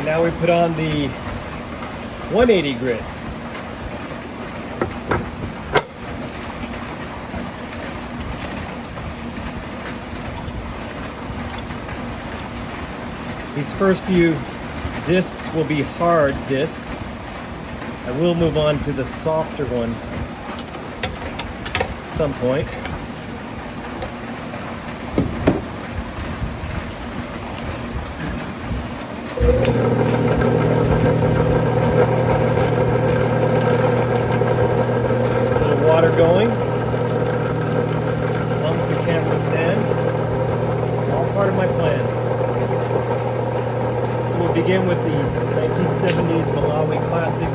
Now we put on the 180 grit. These first few discs will be hard discs. I will move on to the softer ones at some point. Going, bump the camera stand, all part of my plan. So we'll begin with the 1970s Malawi Classic.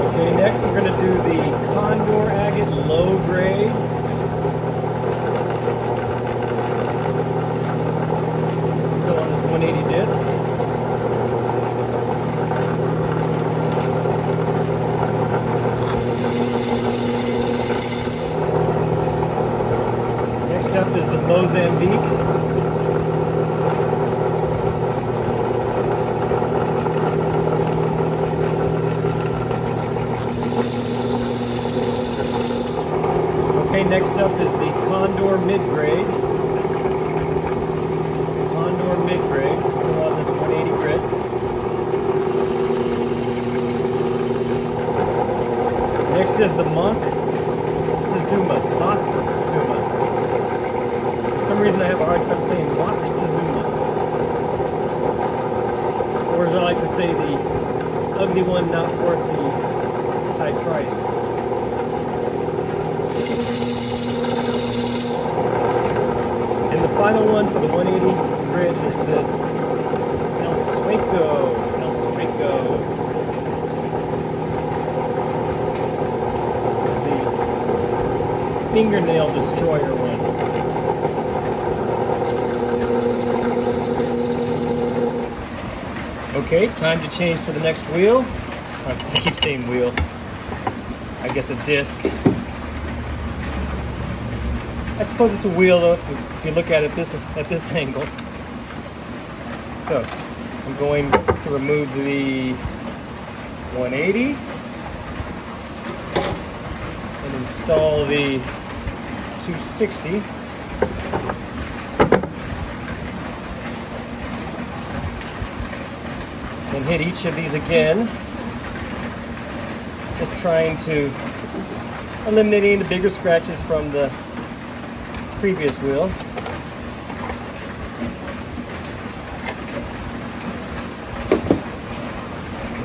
Okay, next we're going to do the Condor Agate low grade. On this 180 disc. Next up is the Mozambique. Okay, next up is the Condor mid-grade. Mid-grade, we're still on this 180 grit. Next is the Mach-Tazuma. For some reason I have a hard time saying Mach-Tazuma. Or as I like to say, the ugly one not worth the high price. And the final one for the 180 grid is this El Sueco. This is the fingernail destroyer one. Okay, time to change to the next wheel. I keep saying wheel. I guess a disc. I suppose it's a wheel though, if you look at it at this angle. So, I'm going to remove the 180 and install the 260. And hit each of these again. Just trying to eliminate the bigger scratches from the previous wheel.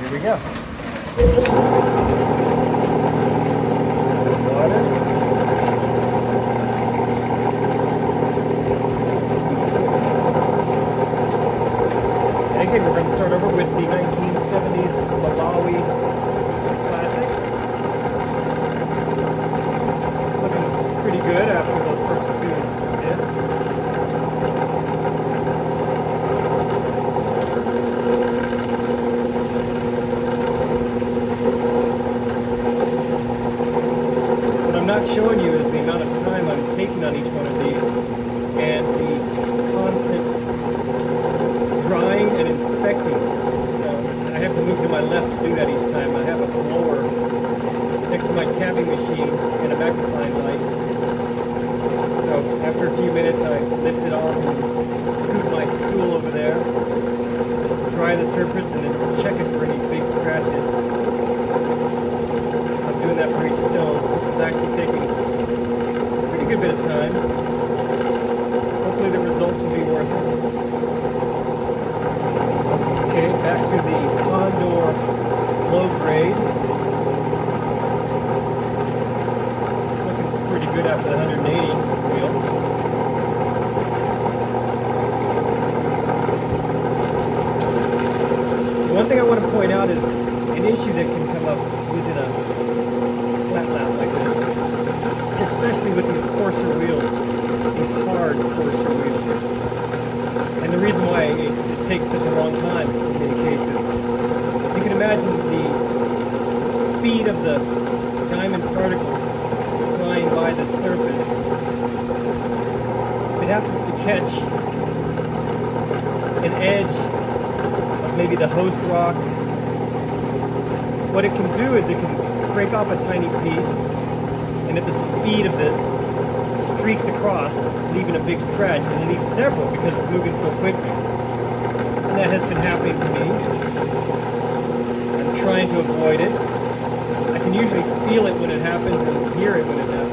Here we go. Water. Okay, we're going to start over with the 1970s Malawi Classic. It's looking pretty good after those first two discs. What I'm not showing you is the amount of time I'm taking on each one of these and the constant drying and inspecting. So I have to move to my left to do that each time. I have a blower next to my capping machine and a magnifying light. So after a few minutes I lift it off and scoot my stool over there, dry the surface and then check it for any big scratches. I'm doing that for each stone. This is actually taking a pretty good bit of time. Hopefully the results will be worth it. Okay, back to the Condor low grade. It's looking pretty good after the 180 wheel. One thing I want to point out is an issue that can come up using a flat lap like this, especially with these coarser wheels, these hard coarser wheels. And the reason why it takes such a long time in many cases, you can imagine the speed of the diamond particles flying catch an edge of maybe the host rock. What it can do is it can break off a tiny piece, and at the speed of this, it streaks across, leaving a big scratch, and it leaves several because it's moving so quickly. And that has been happening to me. I'm trying to avoid it. I can usually feel it when it happens and hear it when it happens.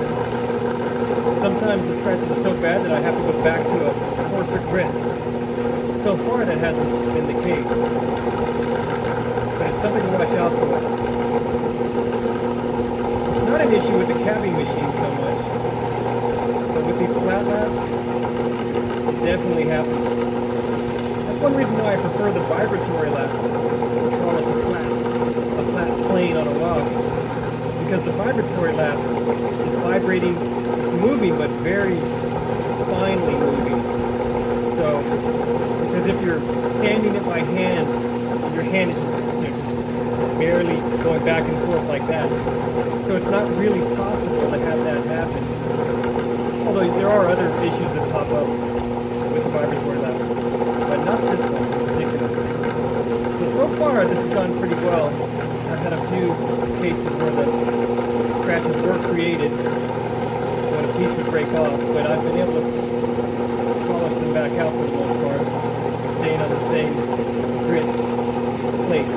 Sometimes the scratches are so bad that I have to go back to a coarser grit. So far that hasn't been the case. But it's something to watch out for. It's not an issue with the cabbing machine so much. But with these flat laps, it definitely happens. That's one reason why I prefer the vibratory lap, almost a flat plane on a rock. Because the vibratory lap is vibrating, it's moving, but very finely moving. So it's as if you're sanding it by hand, and your hand is just barely going back and forth like that. So it's not really possible to have that happen. Although there are other issues that pop up with the vibratory lap, but not this one in particular. So far this has gone pretty well. I've had a few cases where the scratches were created when a piece would break off, but I've been able to polish them back out for the most part, staying on the same grit plate.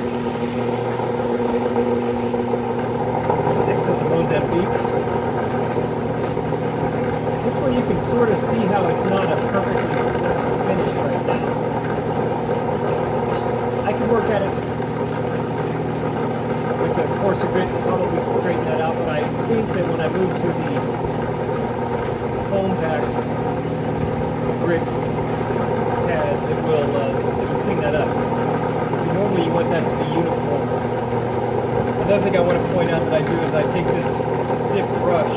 Next up, the Mozambique. This one you can sort of see how it's not a perfectly flat finish right now. I can work at it with a coarser grit, probably straighten that out, but I think that when I move to the foam packed grit pads, it will clean that up. So normally you want that to be uniform. Another thing I want to point out that I do is I take this stiff brush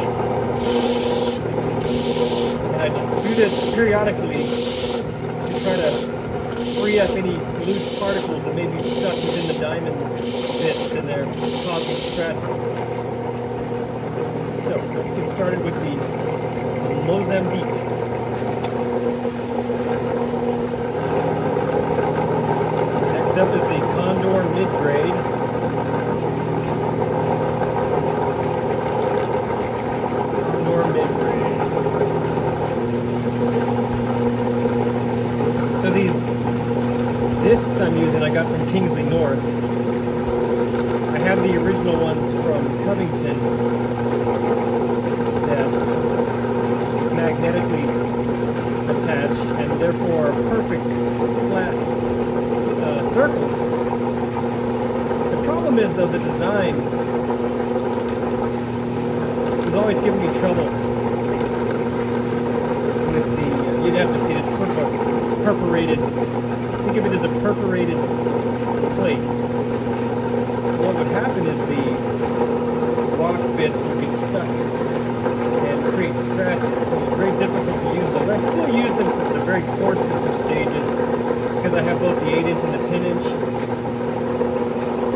and I do this periodically to try to free up any loose particles that may be stuck within the diamond bits and they're causing scratches. So let's get started with the Mozambique. Next up is the Condor mid-grade. Condor mid-grade. So these discs I'm using I got from Kingsley North. I have the original ones from Covington that magnetically attach and therefore are perfect flat circles. The problem is though the design is always giving me trouble with the, you'd have to see it, it's sort of a perforated, think of it as a perforated plate. What would happen is the rock bits would be stuck and create scratches, so it's very difficult to use them. I still use them for the very coarsest of stages because I have both the 8-inch and the 10-inch.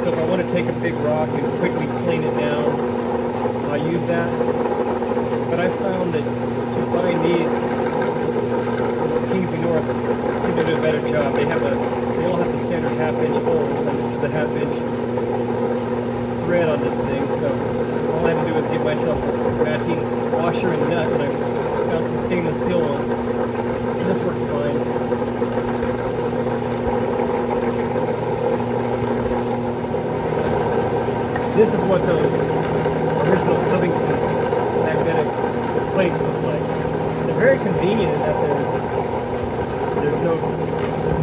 So if I want to take a big rock and quickly plane it down, I'll use that. But I found that to find these Kingsley North seem to do a better job. They all have the standard half-inch hole, and this is a half-inch thread on this thing, so all I have to do is give myself a matching washer and nut, and I found some stainless steel ones, and this works fine. This is what those original Covington magnetic plates look like. They're very convenient in that there's no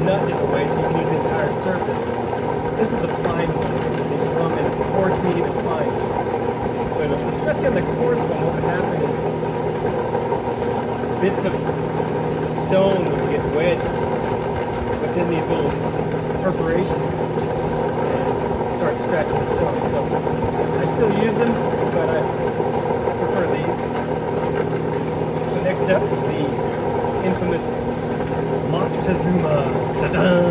nut in the way, so you can use the entire surface. This is the fine one. They come in coarse, medium, and fine. But especially on the coarse one, what would happen is bits of stone would get wedged within these little perforations and start scratching the stone. So I still use them, but I prefer these. So next up, the infamous Moctezuma. Ta-da!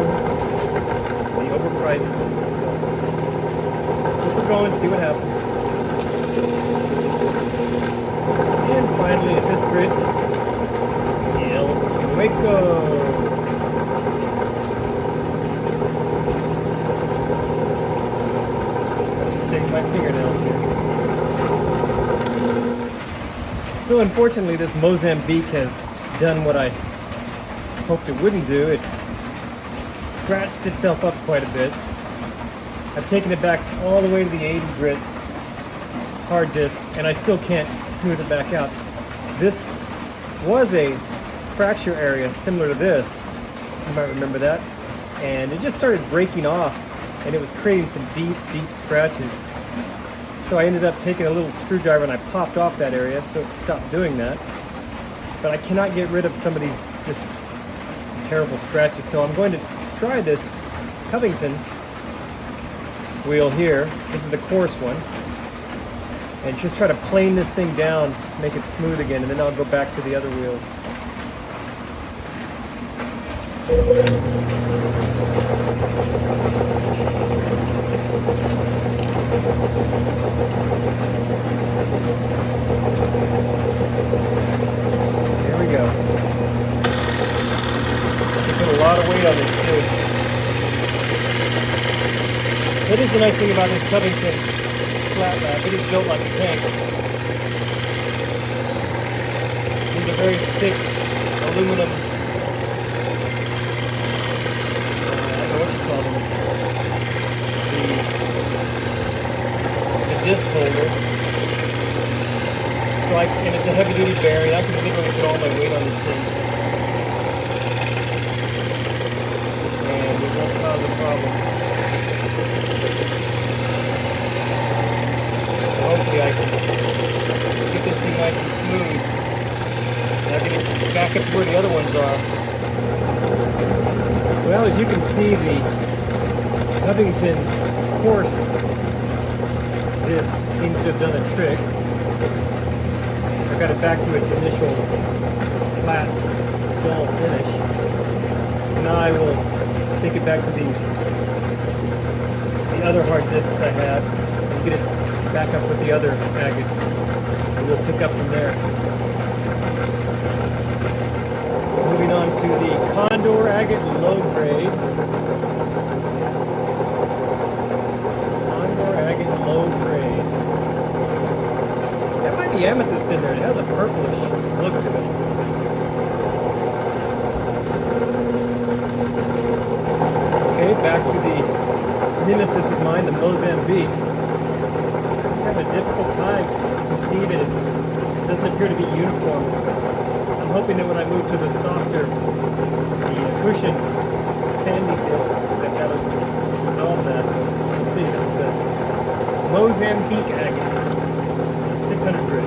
The overpriced one. So let's keep it going, see what happens. And finally, at this grid, El Sur. Sueco. Save my fingernails here. So unfortunately, this Mozambique has done what I hoped it wouldn't do. It's scratched itself up quite a bit. I've taken it back all the way to the 80 grit hard disk, and I still can't smooth it back out. This was a fracture area similar to this. You might remember that. And it just started breaking off, and it was creating some deep, deep scratches. So I ended up taking a little screwdriver and I popped off that area so it stopped doing that. But I cannot get rid of some of these just terrible scratches. So I'm going to try this Covington wheel here. This is the coarse one. And just try to plane this thing down to make it smooth again, and then I'll go back to the other wheels. Here we go. You put a lot of weight on this too. That is the nice thing about this Covington flat lap. It is built like a tank. These are very thick aluminum, I don't know what you call them, the disc holder. So and it's a heavy duty bearing. I can literally put all my weight on this thing. And it won't cause a problem. Hopefully I can get this thing nice and smooth. And I can get back up to where the other ones are. Well, as you can see, the Covington coarse disc seems to have done a trick. I got it back to its initial flat, dull finish. So now I will take it back to the other hard discs I had and get it back up with the other agates, and we'll pick up from there. Moving on to the Condor agate low grade. Condor agate low grade. There might be amethyst in there. It has a purplish look to it. Okay, back to the nemesis of mine, the Mozambique. Having a difficult time. You can see that it doesn't appear to be uniform. I'm hoping that when I move to the softer, the cushion sandy discs, that'll resolve that. We'll see. This is the Mozambique agate, 600 grit.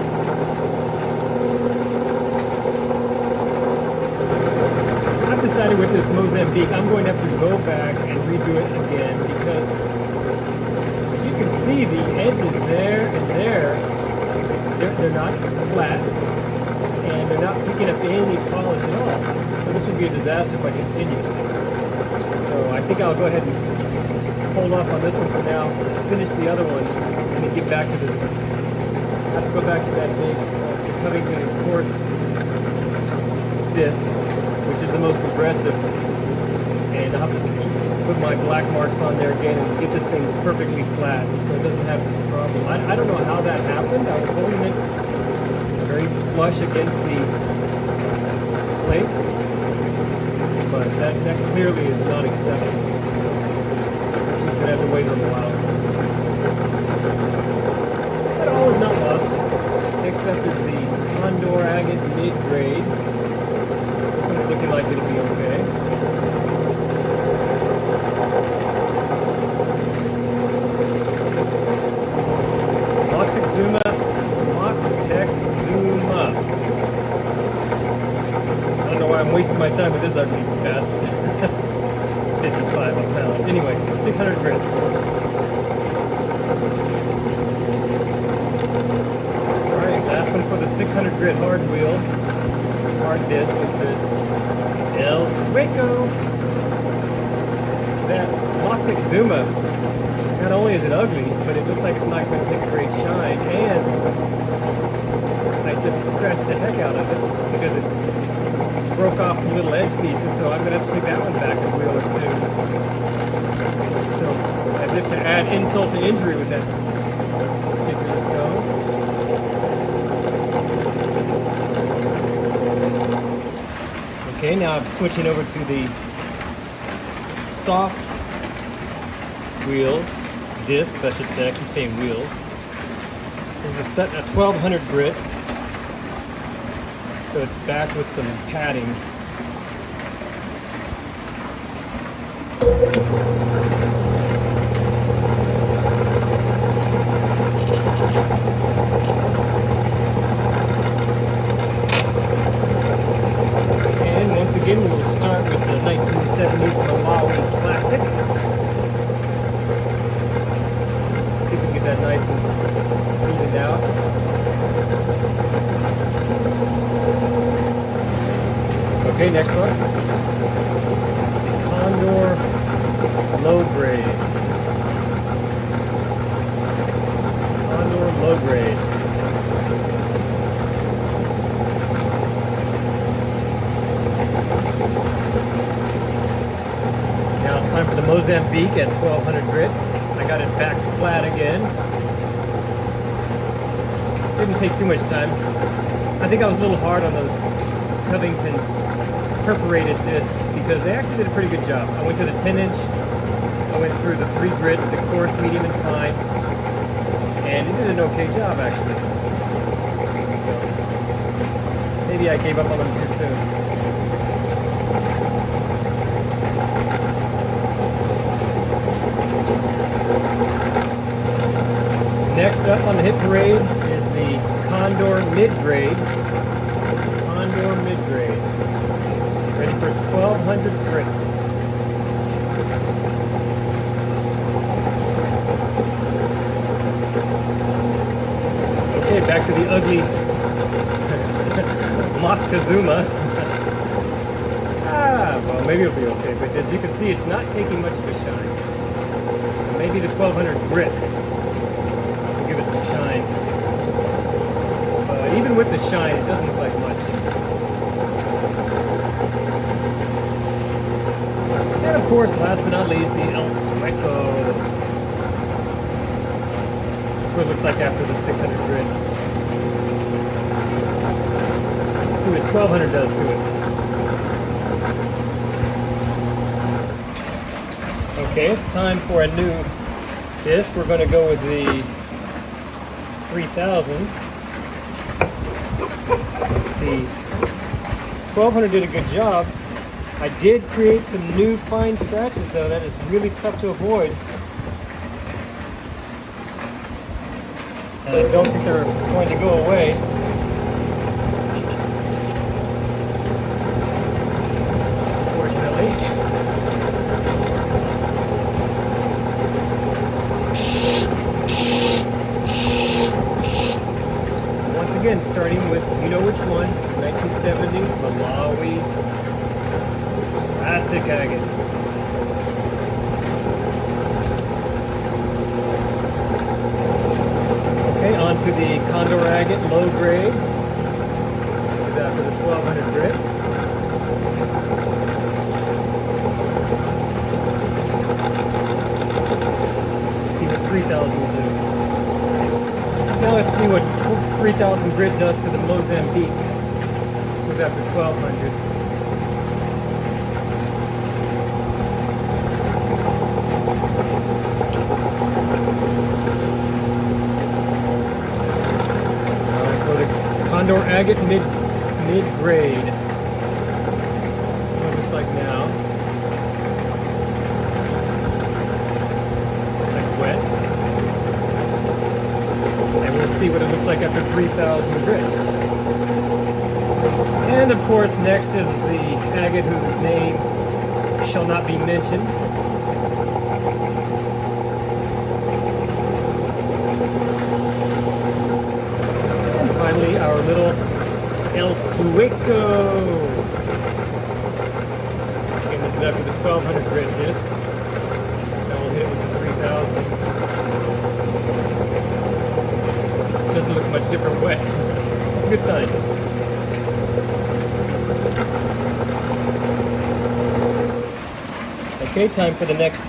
I've decided with this Mozambique, I'm going to have to go back and redo it again because you can see the edges there and there, they're not flat, and they're not picking up any polish at all. So this would be a disaster if I continue. So I think I'll go ahead and hold off on this one for now, finish the other ones, and then get back to this one. I have to go back to that big Covington coarse disc, which is the most aggressive, and I'll have to put my black marks on there again and get this thing perfectly flat so it doesn't have this problem. I don't know how that happened. I was holding it very flush against the plates, but that clearly is not acceptable. So we're going to have to wait a little while. But all is not lost. Next up is the Condor agate mid-grade. This one's looking like it'll be okay. I'm wasting my time with this ugly bastard. 55 a pound. Anyway, 600 grit. Alright, last one for the 600 grit hard wheel. Hard disc is this El Sueco. That Moctezuma. Not only is it ugly, but it looks like it's not going to take a great shine, and I just scratched the heck out of it because it broke off some little pieces, so I'm going to have to take that one back a wheel or two. So, as if to add insult to injury with that particular stone. Okay, now I'm switching over to the soft wheels, discs I should say, I keep saying wheels. This is a 1200 grit, so it's backed with some padding. And once again, we'll start with the 1970s Malawi Classic. See if we can get that nice and evened out. Okay, next one. The Condor low grade. Condor low grade. Now it's time for the Mozambique at 1200 grit. I got it back flat again. Didn't take too much time. I think I was a little hard on those Covington perforated discs because they actually did a pretty good job. I went to the 10-inch, I went through the 3 grits, the coarse, medium, and fine, and it did an okay job actually. So maybe I gave up on them too soon. Next up on the hit parade is the Condor mid-grade. Condor mid-grade. Ready for its 1200 grit. Okay, back to the ugly Moctezuma. Well, maybe it'll be okay, but as you can see, it's not taking much of a shine. So maybe the 1200 grit will give it some shine. But even with the shine, it doesn't look like much. And of course, last but not least, the El Sueco. That's what it looks like after the 600 grit. Let's see what 1200 does to it. Okay, it's time for a new disc. We're going to go with the 3000. The 1200 did a good job. I did create some new fine scratches though. That is really tough to avoid. And I don't think they're going to go away. Unfortunately. So once again, starting with, you know which one, 1970s Malawi Classic Agate. Okay, on to the Condor Agate low grade. This is after the 1200 grit. Let's see what 3000 will do. Now let's see what 3000 grit does to the Mozambique. This was after 1200. Condor Agate mid-grade. That's what it looks like now. Looks like wet. And we'll see what it looks like after 3000 grit. And of course, next is the agate whose name shall not be mentioned. Finally, our little El Sueco. Again, this is after the 1200 grit disc. So now we'll hit it with the 3000. It doesn't look much different wet. That's a good sign. Okay, time for the next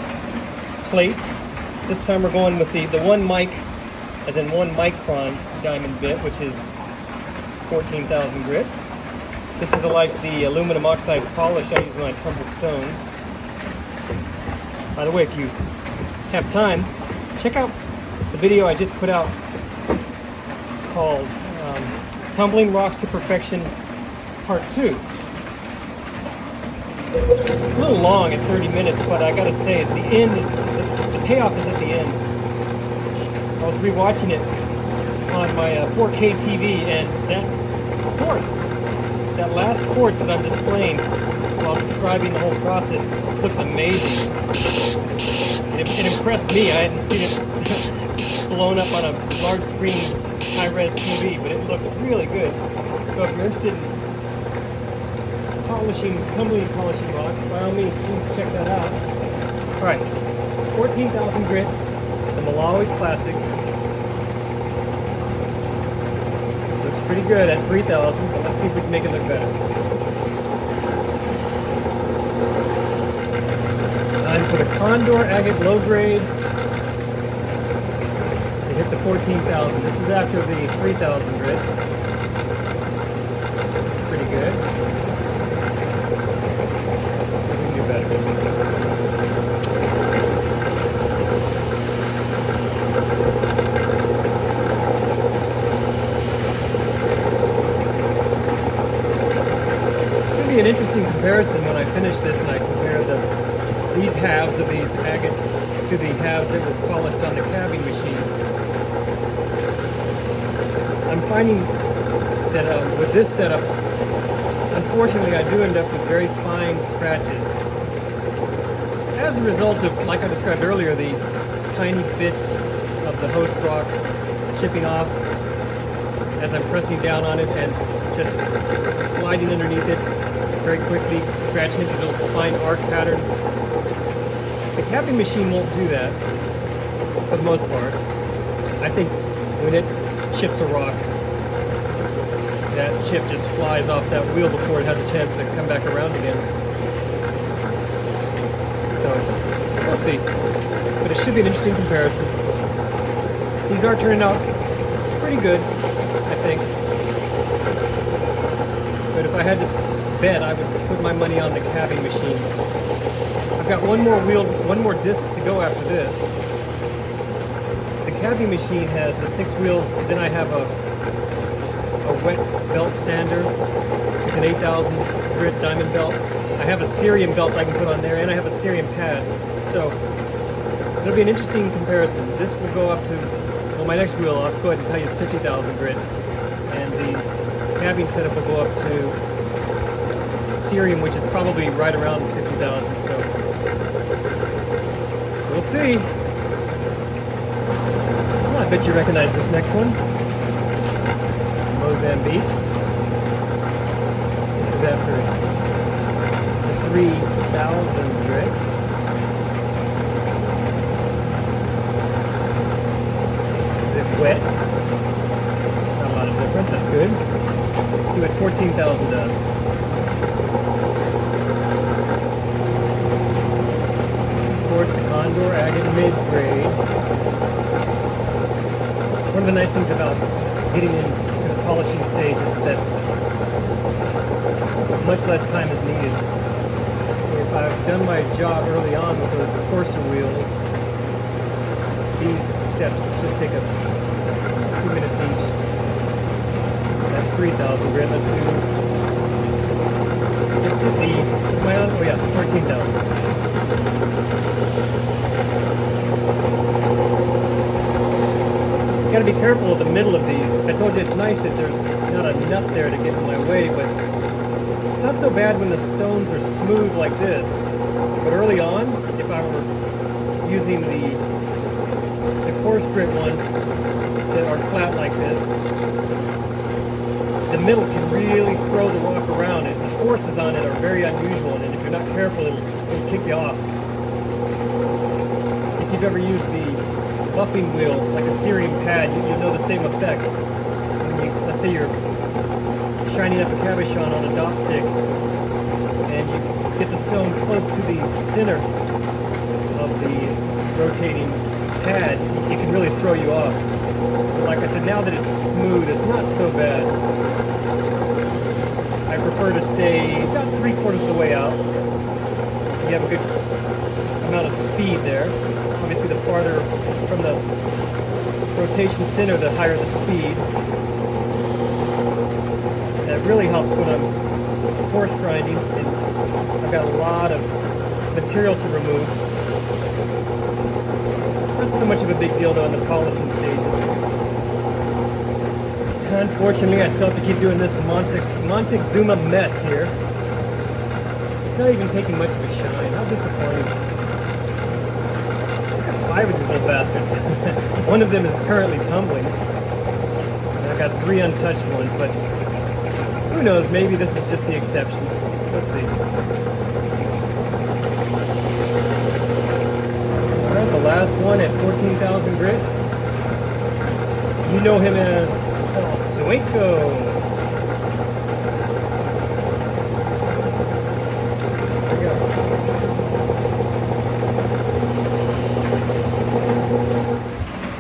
plate. This time we're going with the 1 mic, as in 1 micron diamond bit, which is 14,000 grit. This is like the aluminum oxide polish I use when I tumble stones. By the way, if you have time, check out the video I just put out called Tumbling Rocks to Perfection Part 2. It's a little long at 30 minutes, but I gotta say, the end is, the payoff is at the end. I was rewatching it on my 4K TV, and that quartz, that last quartz that I'm displaying while describing the whole process looks amazing. It impressed me. I hadn't seen it blown up on a large screen high-res TV, but it looks really good. So if you're interested in tumbling and polishing rocks, by all means, please check that out. All right, 14,000 grit, the Malawi Classic. Looks pretty good at 3,000, but let's see if we can make it look better. Time for the Condor Agate low grade to hit the 14,000. This is after the 3,000 grit. Looks pretty good. Let's see if we can do better. It's going to be an interesting comparison when I finish this and I compare these halves of these agates to the halves that were polished on the cabbing machine. I'm finding that with this setup, unfortunately, I do end up with very fine scratches. As a result of, like I described earlier, the tiny bits of the host rock chipping off as I'm pressing down on it and just sliding underneath it very quickly, scratching it, these little fine arc patterns. The capping machine won't do that, for the most part. I think when it chips a rock, that chip just flies off that wheel before it has a chance to come back around again. So, we'll see. But it should be an interesting comparison. These are turning out pretty good, I think. But if I had to bet, I would put my money on the cabbing machine. I've got one more disc to go after this. The cabbing machine has the 6 wheels, then I have a wet belt sander with an 8,000 grit diamond belt. I have a cerium belt I can put on there, and I have a cerium pad. So it'll be an interesting comparison. This will go up to, well, my next wheel, I'll go ahead and tell you, is 50,000 grit. And the cabbing setup will go up to cerium, which is probably right around 50,000. So we'll see. Well, I bet you recognize this next one. Mozambique. This is after the 3,000 grit. This is it wet. Not a lot of difference, that's good. Let's see what 14,000 does. Of course, the Condor Agate mid-grade. One of the nice things about getting into the polishing stage is that much less time is needed. If I've done my job early on with those coarser wheels, these steps just take a few minutes each. That's 3,000 grit. Let's do get to the, am I on? Oh yeah, 14,000. You gotta be careful of the middle of these. I told you it's nice that there's not a nut there to get in my way, but it's not so bad when the stones are smooth like this. But early on, if I were using the coarse grit ones that are flat like this, the middle can really throw the rock around it. The forces on it are very unusual, and if you're not careful, it'll kick you off. If you've ever used the buffing wheel, like a cerium pad, you'll know the same effect. When you let's say you're shining up a cabochon on a dop stick and you get the stone close to the center of the rotating pad, it can really throw you off. But like I said, now that it's smooth, it's not so bad. I prefer to stay about 3/4 of the way out. You have a good amount of speed there. Obviously, the farther from the rotation center, the higher the speed. That really helps when I'm coarse grinding and I've got a lot of material to remove. Not so much of a big deal though in the polishing stages. Unfortunately, I still have to keep doing this Montezuma mess here. It's not even taking much of a shine. How disappointing. I've got 5 of these little bastards. One of them is currently tumbling. And I've got 3 untouched ones, but who knows, maybe this is just the exception. Let's see. Alright, the last one at 14,000 grit. You know him as Sueco. There we go.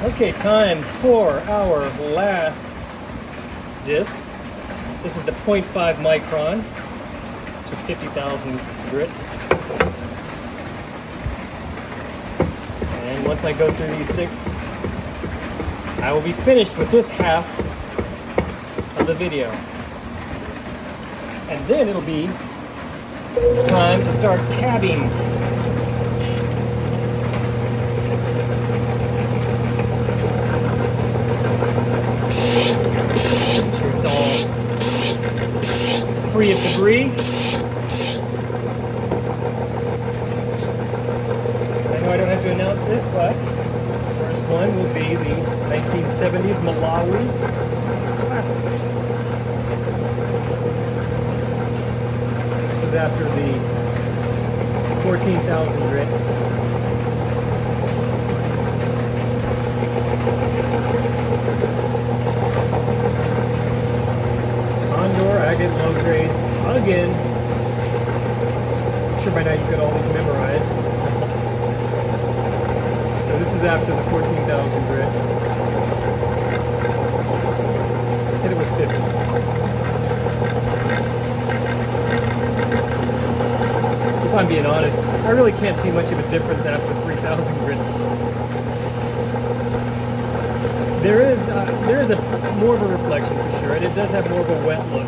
Okay, time for our last disc. This is the 0.5 micron, which is 50,000 grit. And once I go through these 6, I will be finished with this half of the video. And then it'll be time to start cabbing. Make sure it's all free of debris. I know I don't have to announce this, but the first one will be the 1970s Malawi Classic. This was after the 14,000 grit. Condor, Agate, low grade, again. I'm sure by now you've got all these memorized. So this is after the 14,000 grit. Let's hit it with 50. If I'm being honest, I really can't see much of a difference after 3,000 grit. There is a more of a reflection for sure, and it does have more of a wet look.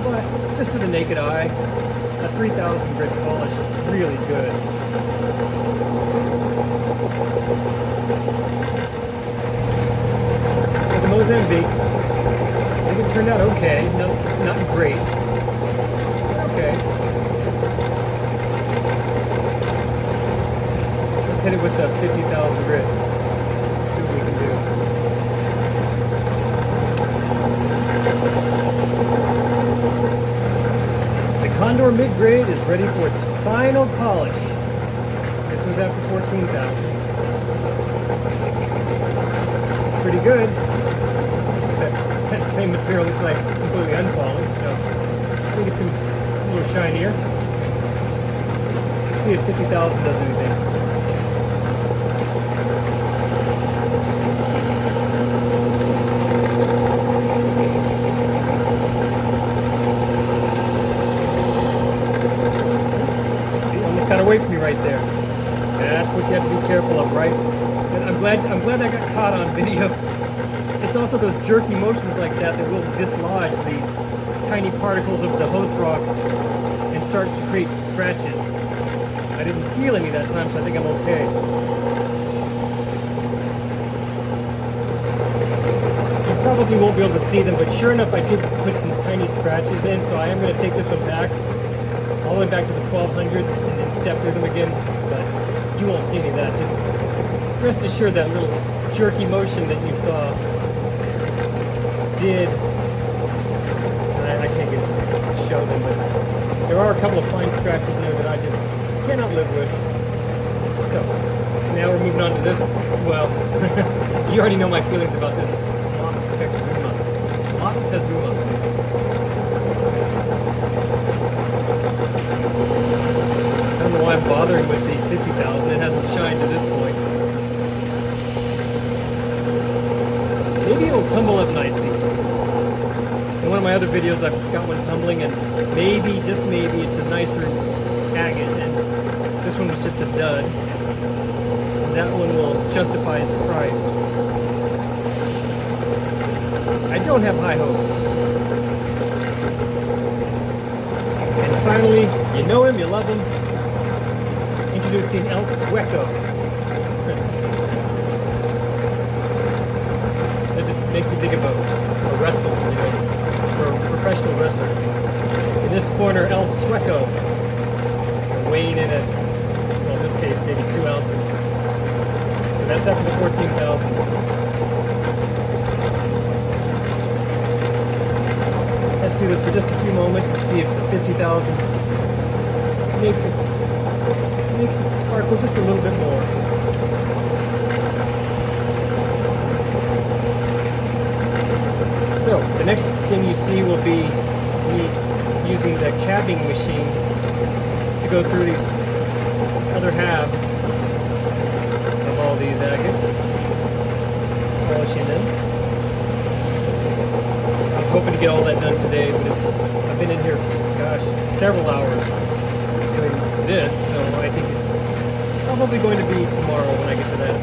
But just to the naked eye, a 3,000 grit polish is really good. So the Mozambique, I think it turned out okay. No, not great. Okay. Let's hit it with the 50,000 grit. See what we can do. The Condor mid-grade is ready for its final polish. This was after 14,000. It's pretty good. That same material looks like completely unpolished, so I think it's a little shinier. Let's see if 50,000 does anything. Got away from me right there. That's what you have to be careful of, right? And I'm glad I got caught on video. It's also those jerky motions like that that will dislodge the tiny particles of the host rock and start to create scratches. I didn't feel any that time, so I think I'm okay. You probably won't be able to see them, but sure enough, I did put some tiny scratches in, so I am going to take this one back, all the way back to the 1200, and then step through them again, but you won't see any of that. Just rest assured that little jerky motion that you saw did, I can't get to show them, but there are a couple of fine scratches in there that I just cannot live with. So, now we're moving on to this. Well, you already know my feelings about this Montezuma. I don't know why I'm bothering with the 50,000. It hasn't shined to this point. Maybe it'll tumble up nicely. In one of my other videos, I've got one tumbling, and maybe, just maybe, it's a nicer agate, and this one was just a dud. That one will justify its price. I don't have high hopes. And finally, you know him, you love him. Introducing El Sueco. That just makes me think of a wrestler, you know, or a professional wrestler. In this corner, El Sueco, weighing in at, well, in this case, maybe 2 ounces. So that's after the 14,000. Let's do this for just a few moments and see if the 50,000 makes it sparkle just a little bit more. So the next thing you see will be me using the capping machine to go through these other halves of all these agates, polishing them. I was hoping to get all that done today, but I've been in here, gosh, several hours doing this, so I think it's probably going to be tomorrow when I get to that.